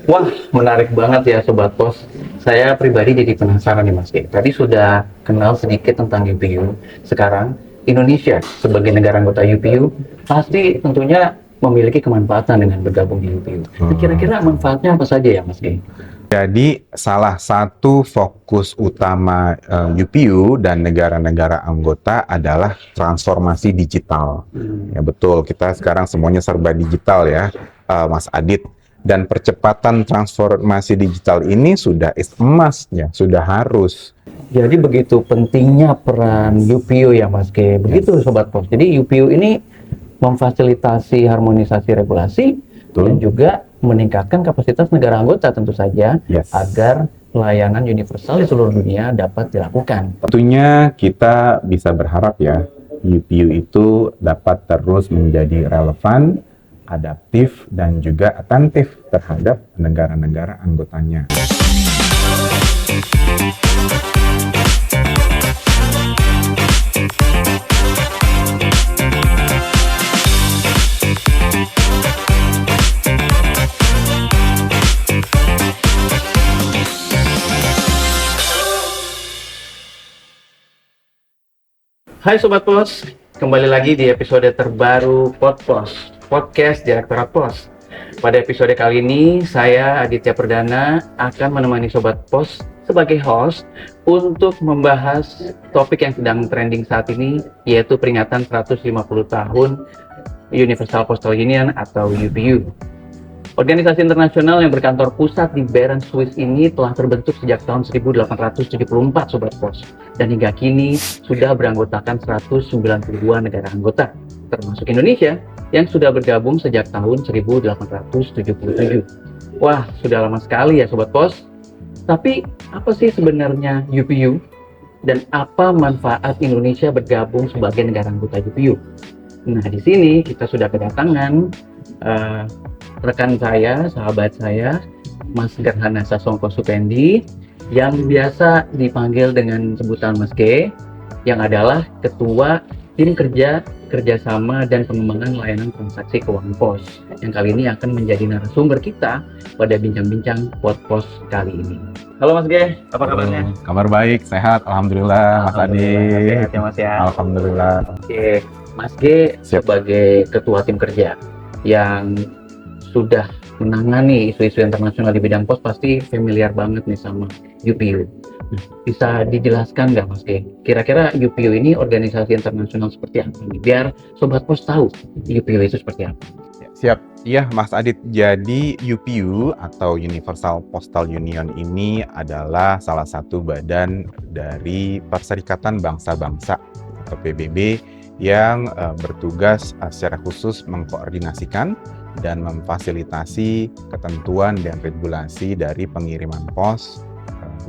Wah, menarik banget ya Sobat Pos. Saya pribadi jadi penasaran nih Mas Ge. Tadi sudah kenal sedikit tentang UPU. Sekarang, Indonesia sebagai negara anggota UPU pasti tentunya memiliki kemanfaatan dengan bergabung di UPU. Nah, kira-kira manfaatnya apa saja ya Mas Ge? Jadi salah satu fokus utama UPU dan negara-negara anggota adalah transformasi digital. Ya betul, kita sekarang semuanya serba digital ya, Mas Adit. Dan percepatan transformasi digital ini sudah emas ya, sudah harus. Jadi begitu pentingnya peran UPU ya Mas Ge. Begitu Sobat Pos. Jadi UPU ini memfasilitasi harmonisasi regulasi dan juga meningkatkan kapasitas negara anggota tentu saja agar layanan universal di seluruh dunia dapat dilakukan. Tentunya kita bisa berharap ya UPU itu dapat terus menjadi relevan, adaptif, dan juga atentif terhadap negara-negara anggotanya. Hai Sobat Pos, kembali lagi di episode terbaru Podpos, Podcast Direktorat Pos. Pada episode kali ini, saya Aditya Perdana akan menemani Sobat Pos sebagai host untuk membahas topik yang sedang trending saat ini, yaitu peringatan 150 tahun Universal Postal Union atau UPU. Organisasi internasional yang berkantor pusat di Bern, Swiss ini telah terbentuk sejak tahun 1874, Sobat Pos. Dan hingga kini sudah beranggotakan 192 negara anggota, termasuk Indonesia yang sudah bergabung sejak tahun 1877. Wah, sudah lama sekali ya Sobat Pos. Tapi apa sih sebenarnya UPU? Dan apa manfaat Indonesia bergabung sebagai negara anggota UPU? Nah, di sini kita sudah kedatangan rekan saya, sahabat saya, Mas Gerhana Sasongko Supendi, yang biasa dipanggil dengan sebutan Mas G, yang adalah Ketua Tim Kerjasama dan Pengembangan Layanan Transaksi Keuangan Pos, yang kali ini akan menjadi narasumber kita pada bincang-bincang Podpos kali ini. Halo Mas G, apa kabarnya? Kabar baik, sehat, alhamdulillah, Mas Adit. Sehat ya Mas ya. Alhamdulillah. Oke, Mas G sebagai Ketua Tim Kerja yang sudah menangani isu-isu internasional di bidang pos pasti familiar banget nih sama UPU. Nah, bisa dijelaskan nggak Mas G? Kira-kira UPU ini organisasi internasional seperti apa nih? Biar Sobat Pos tahu UPU itu seperti apa. Siap. Iya, Mas Adit. Jadi UPU atau Universal Postal Union ini adalah salah satu badan dari Perserikatan Bangsa-Bangsa atau PBB yang bertugas secara khusus mengkoordinasikan dan memfasilitasi ketentuan dan regulasi dari pengiriman pos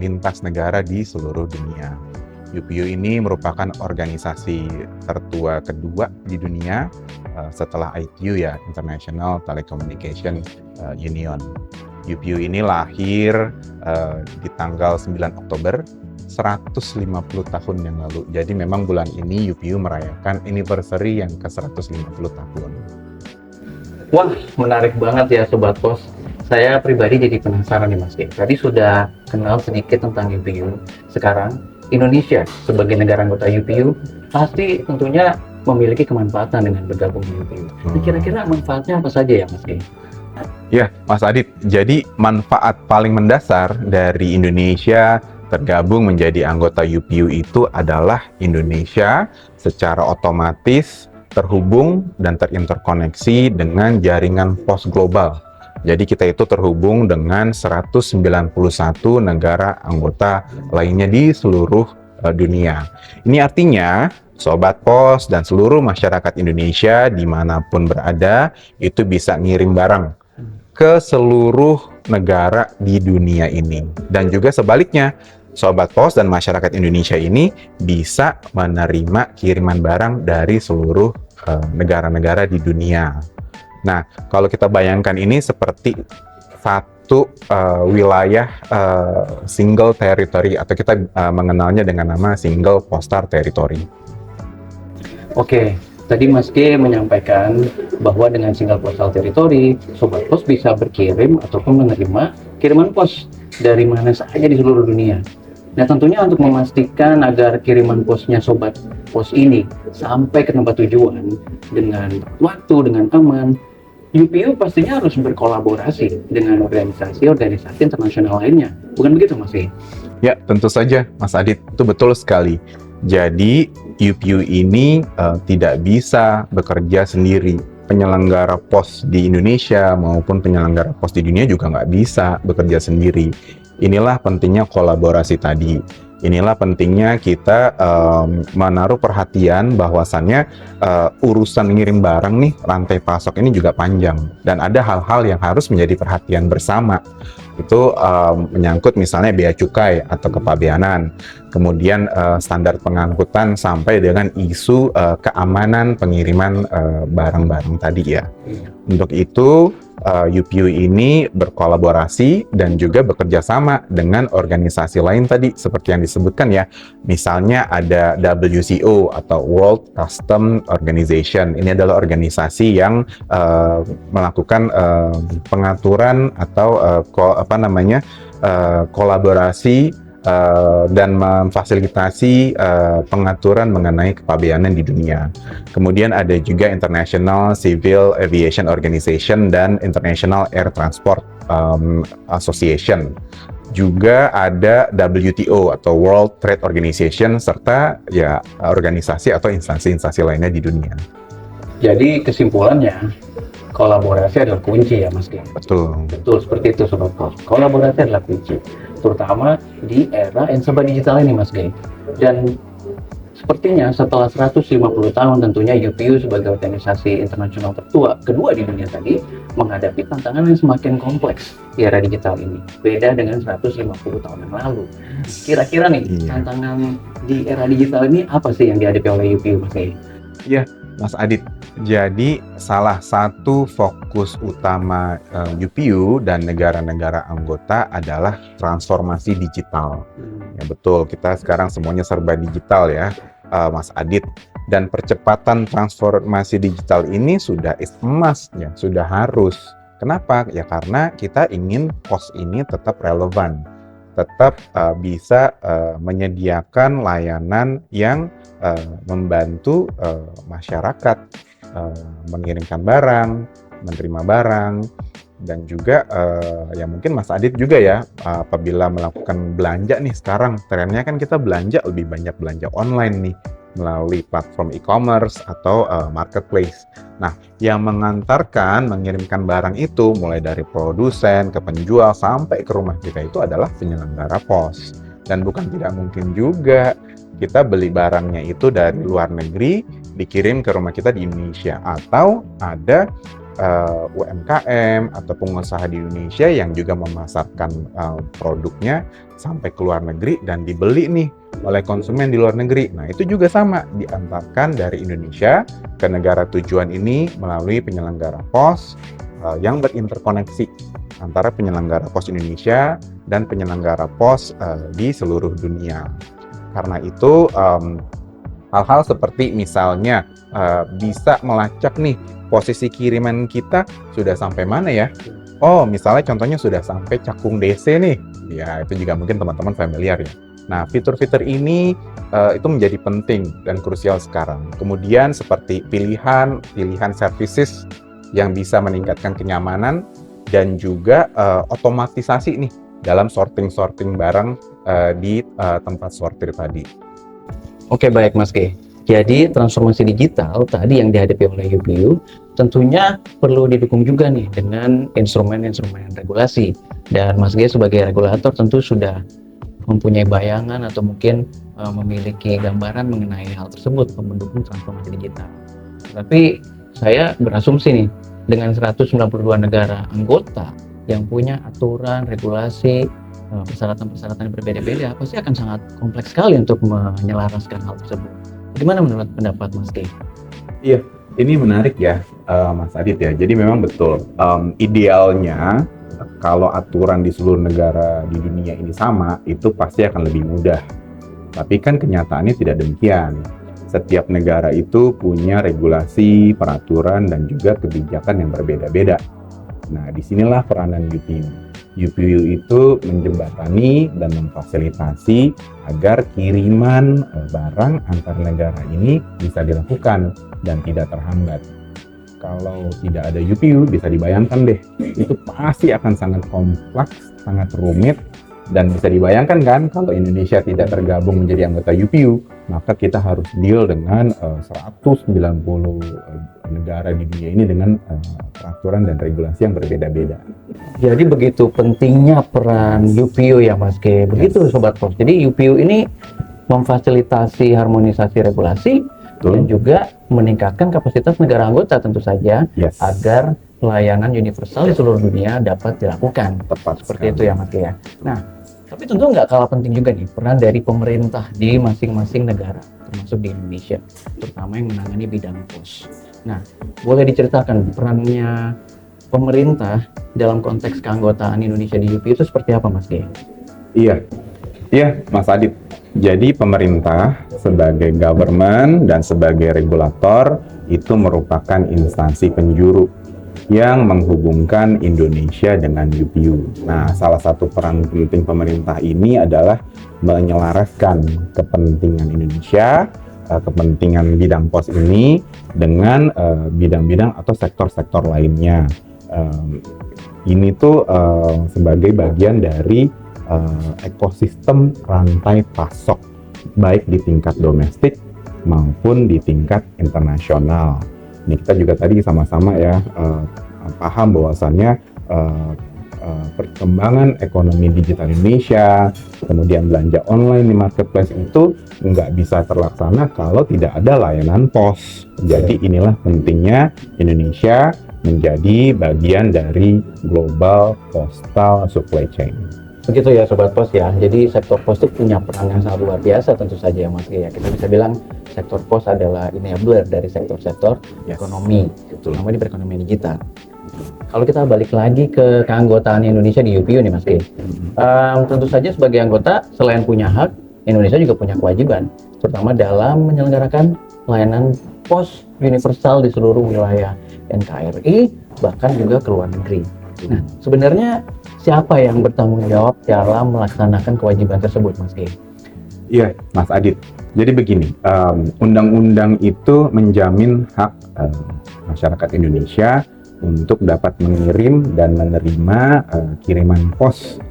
lintas negara di seluruh dunia. UPU ini merupakan organisasi tertua kedua di dunia setelah ITU ya, International Telecommunication Union. UPU ini lahir di tanggal 9 Oktober 150 tahun yang lalu. Jadi memang bulan ini UPU merayakan anniversary yang ke-150 tahun. Wah, menarik banget ya Sobat Pos. Saya pribadi jadi penasaran nih Mas G. Tadi sudah kenal sedikit tentang UPU. Sekarang, Indonesia sebagai negara anggota UPU pasti tentunya memiliki kemanfaatan dengan bergabung di UPU. Nah, kira-kira manfaatnya apa saja ya Mas G? Ya, Mas Adit. Jadi manfaat paling mendasar dari Indonesia tergabung menjadi anggota UPU itu adalah Indonesia secara otomatis terhubung dan terinterkoneksi dengan jaringan pos global. Jadi kita itu terhubung dengan 191 negara anggota lainnya di seluruh dunia. Ini artinya Sobat Pos dan seluruh masyarakat Indonesia dimanapun berada itu bisa ngirim barang ke seluruh negara di dunia ini. Dan juga sebaliknya, Sobat Pos dan masyarakat Indonesia ini bisa menerima kiriman barang dari seluruh negara-negara di dunia. Nah, kalau kita bayangkan ini seperti satu wilayah single territory atau kita mengenalnya dengan nama single postal territory. Oke, Tadi Mas G menyampaikan bahwa dengan single postal territory, Sobat Pos bisa berkirim ataupun menerima kiriman pos dari mana saja di seluruh dunia. Nah, tentunya untuk memastikan agar kiriman posnya Sobat Pos ini sampai ke tempat tujuan dengan waktu, dengan aman, UPU pastinya harus berkolaborasi dengan organisasi-organisasi internasional lainnya. Bukan begitu, Mas G? Ya, tentu saja, Mas Adit. Itu betul sekali. Jadi, UPU ini tidak bisa bekerja sendiri. Penyelenggara pos di Indonesia maupun penyelenggara pos di dunia juga nggak bisa bekerja sendiri. Inilah pentingnya kolaborasi tadi. Inilah pentingnya kita menaruh perhatian bahwasannya urusan ngirim barang nih, rantai pasok ini juga panjang. Dan ada hal-hal yang harus menjadi perhatian bersama. Itu menyangkut misalnya bea cukai atau kepabeanan, kemudian standar pengangkutan sampai dengan isu keamanan pengiriman barang-barang tadi ya. Untuk itu UPU ini berkolaborasi dan juga bekerja sama dengan organisasi lain tadi seperti yang disebutkan ya. Misalnya ada WCO atau World Customs Organization. Ini adalah organisasi yang melakukan pengaturan atau kolaborasi dan memfasilitasi pengaturan mengenai kepabeanan di dunia. Kemudian ada juga International Civil Aviation Organization dan International Air Transport Association. Juga ada WTO atau World Trade Organization serta ya organisasi atau instansi-instansi lainnya di dunia. Jadi kesimpulannya, kolaborasi adalah kunci ya Mas G. Betul. Betul, seperti itu Sobat Pos. Kolaborasi adalah kunci, terutama di era yang serba digital ini Mas G. Dan sepertinya setelah 150 tahun tentunya UPU sebagai organisasi internasional tertua kedua di dunia tadi menghadapi tantangan yang semakin kompleks di era digital ini. Beda dengan 150 tahun yang lalu. Kira-kira nih, tantangan di era digital ini apa sih yang dihadapi oleh UPU Mas G? Iya, Mas Adit. Jadi salah satu fokus utama UPU dan negara-negara anggota adalah transformasi digital. Ya betul, kita sekarang semuanya serba digital ya, Mas Adit. Dan percepatan transformasi digital ini sudah is must ya, sudah harus. Kenapa? Ya karena kita ingin pos ini tetap relevan, tetap bisa menyediakan layanan yang membantu masyarakat mengirimkan barang, menerima barang, dan juga ya mungkin Mas Adit juga ya apabila melakukan belanja nih sekarang trennya kan kita belanja lebih banyak belanja online nih melalui platform e-commerce atau marketplace. Nah, yang mengantarkan mengirimkan barang itu mulai dari produsen ke penjual sampai ke rumah kita itu adalah penyelenggara pos. Dan bukan tidak mungkin juga kita beli barangnya itu dari luar negeri dikirim ke rumah kita di Indonesia, atau ada UMKM atau pengusaha di Indonesia yang juga memasarkan produknya sampai ke luar negeri dan dibeli nih oleh konsumen di luar negeri. Nah, itu juga sama, diantarkan dari Indonesia ke negara tujuan ini melalui penyelenggara pos yang berinterkoneksi antara penyelenggara pos Indonesia dan penyelenggara pos di seluruh dunia. Karena itu hal-hal seperti misalnya bisa melacak nih posisi kiriman kita sudah sampai mana ya. Oh, misalnya contohnya sudah sampai Cakung DC nih. Ya, itu juga mungkin teman-teman familiar ya. Nah, fitur-fitur ini itu menjadi penting dan krusial sekarang. Kemudian seperti pilihan services yang bisa meningkatkan kenyamanan dan juga otomatisasi nih dalam sorting barang di tempat sortir tadi. Oke, baik Mas G. Jadi transformasi digital tadi yang dihadapi oleh UPU tentunya perlu didukung juga nih dengan instrumen-instrumen regulasi. Dan Mas G sebagai regulator tentu sudah mempunyai bayangan atau mungkin memiliki gambaran mengenai hal tersebut mendukung transformasi digital. Tapi saya berasumsi nih, dengan 192 negara anggota yang punya aturan, regulasi, persyaratan-persyaratan yang berbeda-beda, pasti akan sangat kompleks sekali untuk menyelaraskan hal tersebut. Gimana menurut pendapat Mas G? Iya, ini menarik ya Mas Adit ya. Jadi memang betul, idealnya kalau aturan di seluruh negara di dunia ini sama, itu pasti akan lebih mudah. Tapi kan kenyataannya tidak demikian. setiap negara itu punya regulasi, peraturan, dan juga kebijakan yang berbeda-beda. Nah, disinilah peranan UPU. UPU itu menjembatani dan memfasilitasi agar kiriman barang antar negara ini bisa dilakukan dan tidak terhambat. Kalau tidak ada UPU, bisa dibayangkan deh, itu pasti akan sangat kompleks, sangat rumit, dan bisa dibayangkan kan, kalau Indonesia tidak tergabung menjadi anggota UPU, maka kita harus deal dengan 190 negara di dunia ini dengan peraturan dan regulasi yang berbeda-beda. Jadi begitu pentingnya peran UPU ya Mas G. Begitu Sobat Pos. Jadi UPU ini memfasilitasi harmonisasi regulasi dan juga meningkatkan kapasitas negara anggota tentu saja agar pelayanan universal di seluruh dunia dapat dilakukan. Tepat seperti itu ya Mas G ya. Nah, tapi tentu nggak kalah penting juga nih peran dari pemerintah di masing-masing negara, termasuk di Indonesia, terutama yang menangani bidang pos. Nah, boleh diceritakan perannya pemerintah dalam konteks keanggotaan Indonesia di UPU itu seperti apa Mas G? Iya Mas Adit. Jadi pemerintah sebagai government dan sebagai regulator itu merupakan instansi penjuru yang menghubungkan Indonesia dengan UPU. Nah, salah satu peran penting pemerintah ini adalah menyelaraskan kepentingan Indonesia, kepentingan bidang pos ini dengan bidang-bidang atau sektor-sektor lainnya. Ini tuh sebagai bagian dari ekosistem rantai pasok, baik di tingkat domestik maupun di tingkat internasional. Ini kita juga tadi sama-sama ya paham bahwasannya perkembangan ekonomi digital Indonesia, kemudian belanja online di marketplace itu nggak bisa terlaksana kalau tidak ada layanan pos. Jadi inilah pentingnya Indonesia menjadi bagian dari global postal supply chain. Begitu ya Sobat Pos ya. Jadi sektor pos itu punya peran yang sangat luar biasa tentu saja ya Mas G ya. Kita bisa bilang sektor pos adalah enabler dari sektor-sektor ekonomi, terutama di perekonomian digital. Kalau kita balik lagi ke keanggotaan Indonesia di UPU nih Mas G, tentu saja sebagai anggota selain punya hak, Indonesia juga punya kewajiban, terutama dalam menyelenggarakan layanan pos universal di seluruh wilayah NKRI, bahkan juga ke luar negeri. Nah, sebenarnya siapa yang bertanggung jawab dalam melaksanakan kewajiban tersebut, Mas G? Iya, Mas Adit. Jadi begini, undang-undang itu menjamin hak masyarakat Indonesia untuk dapat mengirim dan menerima kiriman pos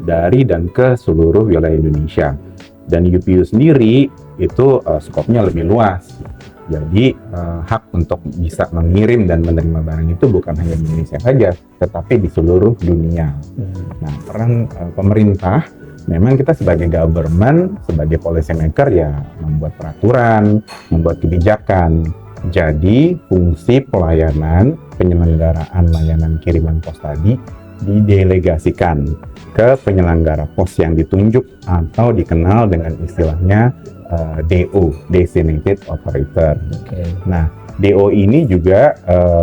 dari dan ke seluruh wilayah Indonesia. Dan UPU sendiri itu skopnya lebih luas. Jadi hak untuk bisa mengirim dan menerima barang itu bukan hanya di Indonesia saja, tetapi di seluruh dunia. Nah, peran pemerintah, memang kita sebagai government, sebagai policy maker ya membuat peraturan, membuat kebijakan. Jadi fungsi pelayanan penyelenggaraan layanan kiriman pos tadi didelegasikan ke penyelenggara pos yang ditunjuk atau dikenal dengan istilahnya DO, Designated Operator. Nah, DO ini juga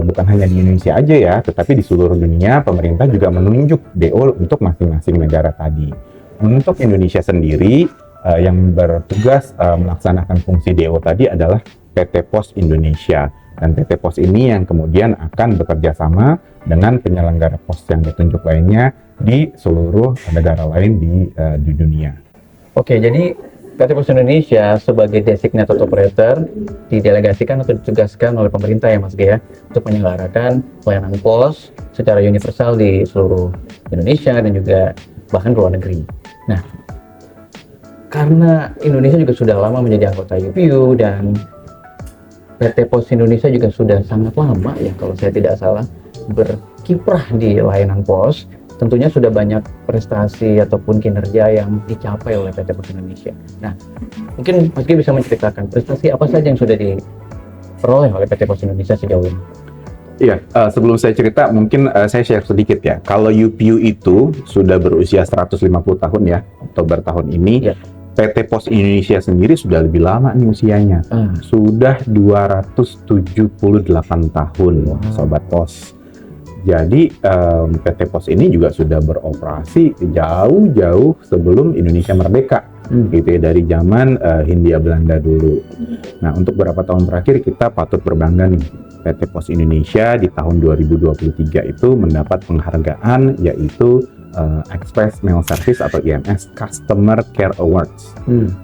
bukan hanya di Indonesia aja ya, tetapi di seluruh dunia pemerintah juga menunjuk DO untuk masing-masing negara tadi. Untuk Indonesia sendiri yang bertugas melaksanakan fungsi DO tadi adalah PT Pos Indonesia. Dan PT Pos ini yang kemudian akan bekerja sama dengan penyelenggara pos yang ditunjuk lainnya di seluruh negara lain di dunia. Oke, jadi PT Pos Indonesia sebagai designated operator didelegasikan atau ditugaskan oleh pemerintah ya Mas G ya, untuk menyelenggarakan pelayanan pos secara universal di seluruh Indonesia dan juga bahkan luar negeri. Nah, karena Indonesia juga sudah lama menjadi anggota UPU dan PT Pos Indonesia juga sudah sangat lama ya kalau saya tidak salah berkiprah di layanan pos, tentunya sudah banyak prestasi ataupun kinerja yang dicapai oleh PT Pos Indonesia. Nah, mungkin Mas G bisa menceritakan prestasi apa saja yang sudah diperoleh oleh PT Pos Indonesia sejauh ini? Iya, sebelum saya cerita, mungkin saya share sedikit ya. Kalau UPU itu sudah berusia 150 tahun ya, Oktober tahun ini. Ya. PT Pos Indonesia sendiri sudah lebih lama nih usianya. Sudah 278 tahun, Sobat Pos. Jadi PT Pos ini juga sudah beroperasi jauh-jauh sebelum Indonesia merdeka. gitu ya, dari zaman Hindia Belanda dulu. Nah, untuk beberapa tahun terakhir kita patut berbangga nih, PT Pos Indonesia di tahun 2023 itu mendapat penghargaan yaitu Express Mail Service atau IMS Customer Care Awards.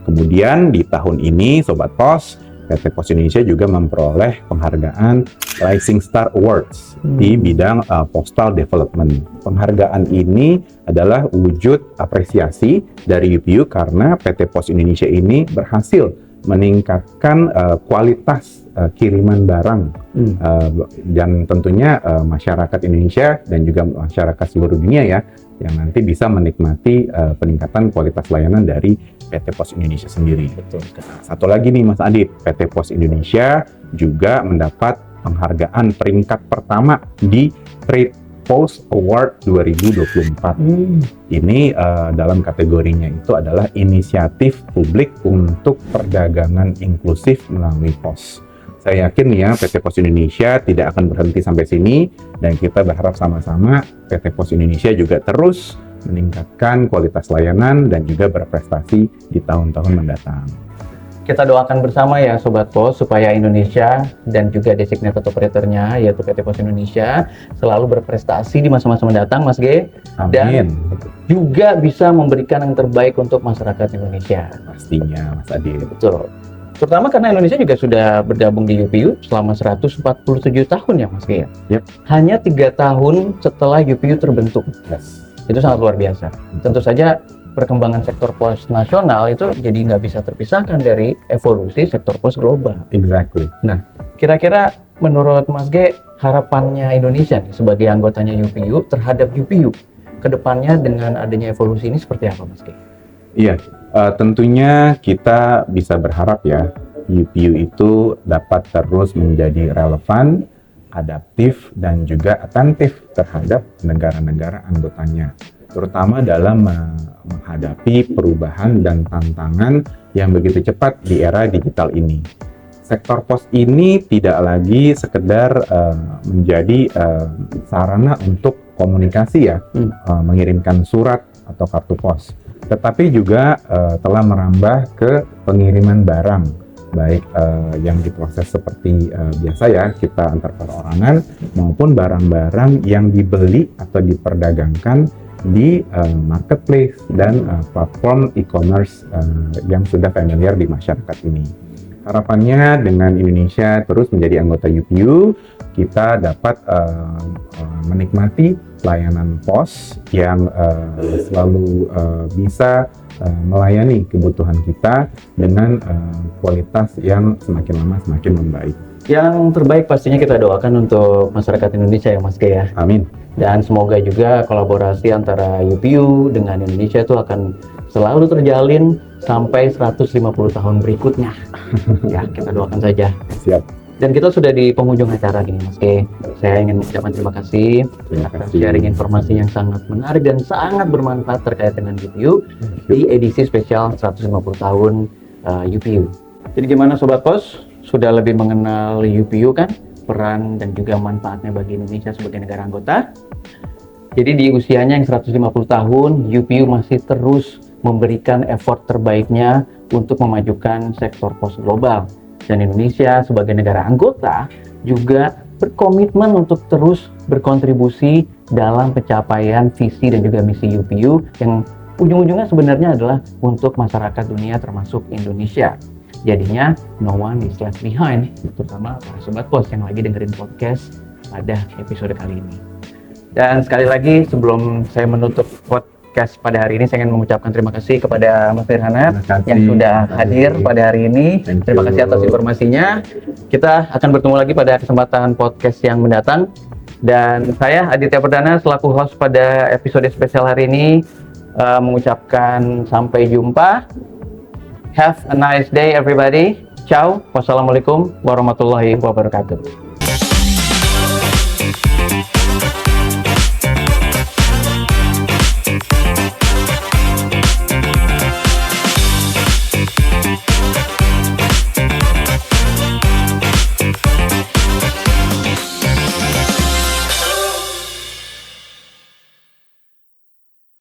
Kemudian di tahun ini Sobat Pos, PT Pos Indonesia juga memperoleh penghargaan Rising Star Awards di bidang Postal Development. Penghargaan ini adalah wujud apresiasi dari UPU karena PT Pos Indonesia ini berhasil meningkatkan kualitas kiriman barang dan tentunya masyarakat Indonesia dan juga masyarakat seluruh dunia ya yang nanti bisa menikmati peningkatan kualitas layanan dari PT Pos Indonesia sendiri. Betul. Satu lagi nih Mas Adit, PT Pos Indonesia juga mendapat penghargaan peringkat pertama di Trade Post Award 2024. Ini dalam kategorinya itu adalah inisiatif publik untuk perdagangan inklusif melalui pos. Saya yakin ya PT Pos Indonesia tidak akan berhenti sampai sini dan kita berharap sama-sama PT Pos Indonesia juga terus meningkatkan kualitas layanan dan juga berprestasi di tahun-tahun mendatang. Kita doakan bersama ya Sobat Pos supaya Indonesia dan juga designated operatornya yaitu PT Pos Indonesia selalu berprestasi di masa-masa mendatang Mas G. Amin. Dan juga bisa memberikan yang terbaik untuk masyarakat Indonesia. Pastinya Mas Adit. Betul. Terutama karena Indonesia juga sudah bergabung di UPU selama 147 tahun ya Mas G. Yep. Hanya 3 tahun setelah UPU terbentuk. Yes. Itu sangat luar biasa. Tentu saja perkembangan sektor pos nasional itu jadi nggak bisa terpisahkan dari evolusi sektor pos global. Exactly. Nah, kira-kira menurut Mas G, harapannya Indonesia nih, sebagai anggotanya UPU terhadap UPU ke depannya dengan adanya evolusi ini seperti apa Mas G? Iya, tentunya kita bisa berharap ya UPU itu dapat terus menjadi relevan, adaptif, dan juga atentif terhadap negara-negara anggotanya, terutama dalam menghadapi perubahan dan tantangan yang begitu cepat di era digital ini. Sektor pos ini tidak lagi sekedar menjadi sarana untuk komunikasi ya, mengirimkan surat atau kartu pos, tetapi juga telah merambah ke pengiriman barang, baik yang diproses seperti biasa ya, kita antar perorangan, maupun barang-barang yang dibeli atau diperdagangkan di marketplace dan platform e-commerce yang sudah familiar di masyarakat ini. Harapannya dengan Indonesia terus menjadi anggota UPU, kita dapat menikmati layanan pos yang selalu bisa melayani kebutuhan kita dengan kualitas yang semakin lama semakin membaik. Yang terbaik pastinya kita doakan untuk masyarakat Indonesia ya Mas G ya. Amin. Dan semoga juga kolaborasi antara UPU dengan Indonesia itu akan selalu terjalin sampai 150 tahun berikutnya. Ya, kita doakan saja. Siap. Dan kita sudah di penghujung acara gini Mas G. Saya ingin mengucapkan terima kasih atas sharing informasi yang sangat menarik dan sangat bermanfaat terkait dengan UPU di edisi spesial 150 tahun UPU. Jadi gimana Sobat Pos? Sudah lebih mengenal UPU kan? Peran dan juga manfaatnya bagi Indonesia sebagai negara anggota. Jadi di usianya yang 150 tahun, UPU masih terus memberikan effort terbaiknya untuk memajukan sektor pos global. Dan Indonesia sebagai negara anggota juga berkomitmen untuk terus berkontribusi dalam pencapaian visi dan juga misi UPU yang ujung-ujungnya sebenarnya adalah untuk masyarakat dunia termasuk Indonesia. Jadinya no one is left behind, terutama para Sobat Pos yang lagi dengerin podcast pada episode kali ini. Dan sekali lagi sebelum saya menutup podcast pada hari ini, saya ingin mengucapkan terima kasih kepada Mas Firhanat yang sudah hadir pada hari ini. Terima kasih atas informasinya. Kita akan bertemu lagi pada kesempatan podcast yang mendatang. Dan saya Aditya Perdana selaku host pada episode spesial hari ini mengucapkan sampai jumpa. Have a nice day everybody. Ciao. Wassalamualaikum warahmatullahi wabarakatuh.